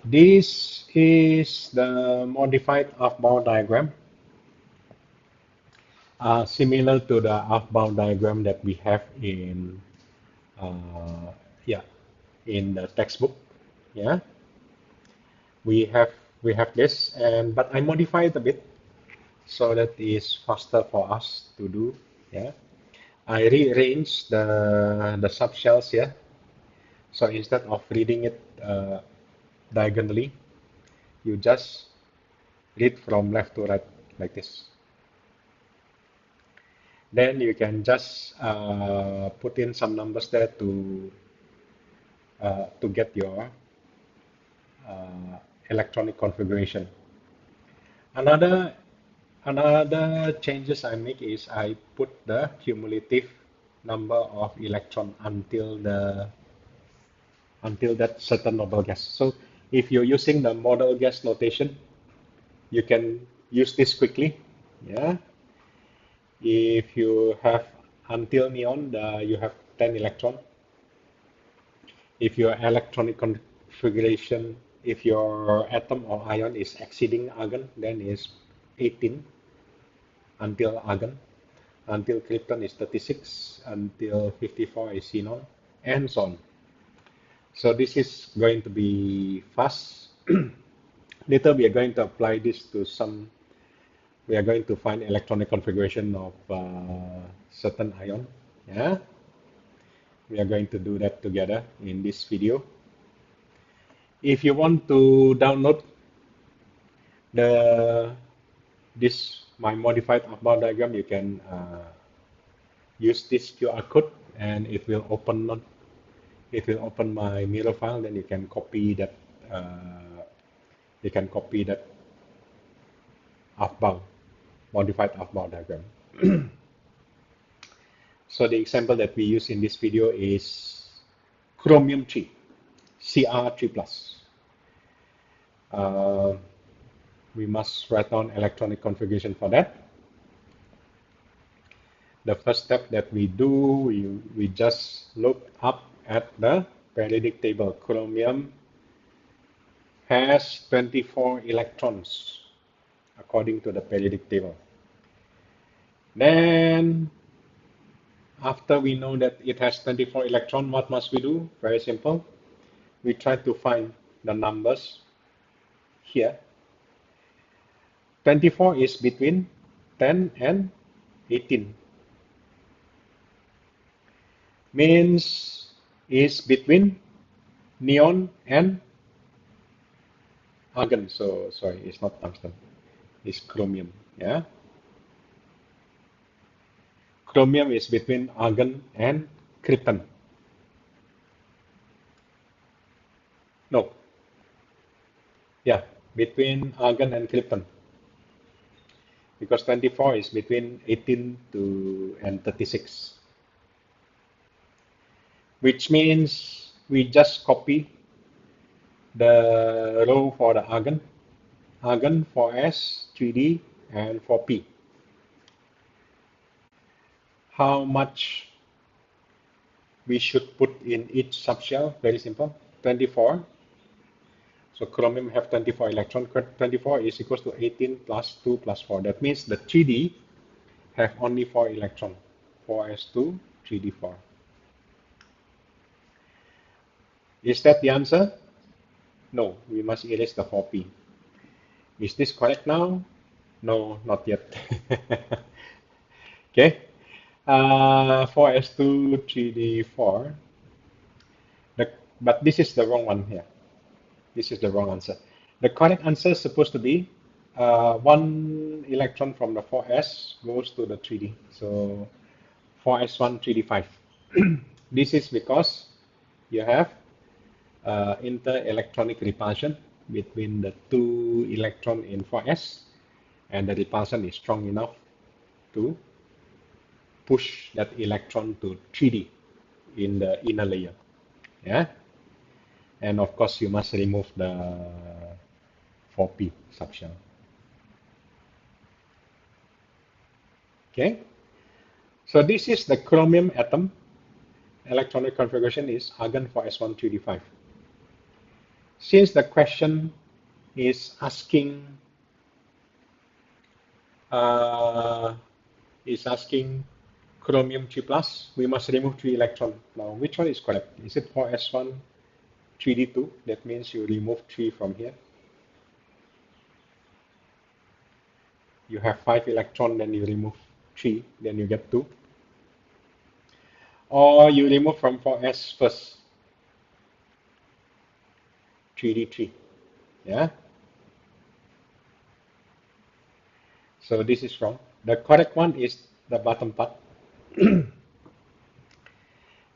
This is the modified Aufbau diagram, similar to the Aufbau diagram that we have in yeah, in the textbook. Yeah, we have we have this, and but I modified a bit so that is faster for us to do. Yeah, I rearranged the subshells here. So instead of reading it diagonally, you just read from left to right like this. Then you can just put in some numbers there to get your uh, electronic configuration. Another another changes I make is I put the cumulative number of electron until that certain noble gas. So if you're using the model gas notation, you can use this quickly. Yeah. If you have until neon, you have 10 electron. If your electronic configuration, if your atom or ion is exceeding argon, then is 18 until argon. Until krypton is 36, until 54 is xenon, and so on. So this is going to be fast. Later we are going to apply this to we are going to find electronic configuration of certain ion. Yeah, we are going to do that together in this video. If you want to download the my modified Aufbau diagram, you can use this QR code, and it will open my mirror file. Then you can copy that uh, Aufbau modified Aufbau diagram. So the example that we use in this video is Chromium 3, Cr3+. We must write down electronic configuration for that. The first step that we do, we just look up at the periodic table. Chromium has 24 electrons according to the periodic table. Then, after we know that it has 24 electrons, what must we do? Very simple. We try to find the numbers here. 24 is between 10 and 18. Means is between neon and argon. So sorry, it's not tungsten. It's chromium. Yeah. Chromium is between argon and krypton. No. Yeah, between argon and krypton. Because 24 is between 18 to and 36. Which means we just copy the row for the argon, 4s, 3d, and 4p. How much we should put in each subshell? Very simple, 24. So chromium have 24 electrons. 24 is equals to 18 plus 2 plus 4. That means the 3d have only 4 electrons, 4s2, 3d4. Is that the answer? No, we must erase the 4p. Is this correct now? No, not yet. Okay. 4s2, 3d4. But this is the wrong one here. This is the wrong answer. The correct answer is supposed to be 1 electron from the 4s goes to the 3d. So 4s1, 3d5. This is because you have inter-electronic repulsion between the 2 electron in 4s, and the repulsion is strong enough to push that electron to 3d in the inner layer. Yeah, and of course you must remove the 4p subshell. Okay, so this is the chromium atom. Electronic configuration is argon 4s1 3d5. since the question is asking chromium 3 plus, we must remove 3 electrons. Now, which one is correct? Is it 4s1, 3d2? That means you remove 3 from here. You have 5 electrons, then you remove 3, then you get 2. Or you remove from 4s first, 3d3. Yeah. So this is wrong. The correct one is the bottom part.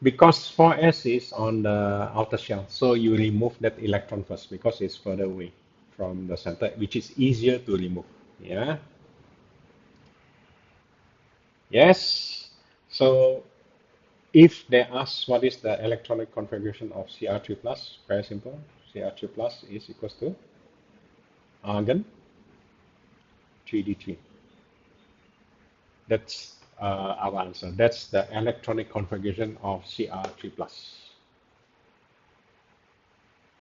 Because 4s is on the outer shell, so you remove that electron first because it's further away from the center, which is easier to remove. Yeah. Yes. So if they ask what is the electronic configuration of Cr3 plus, very simple. Cr3 plus is equals to argon 3d3. That's our answer. That's the electronic configuration of Cr3 plus.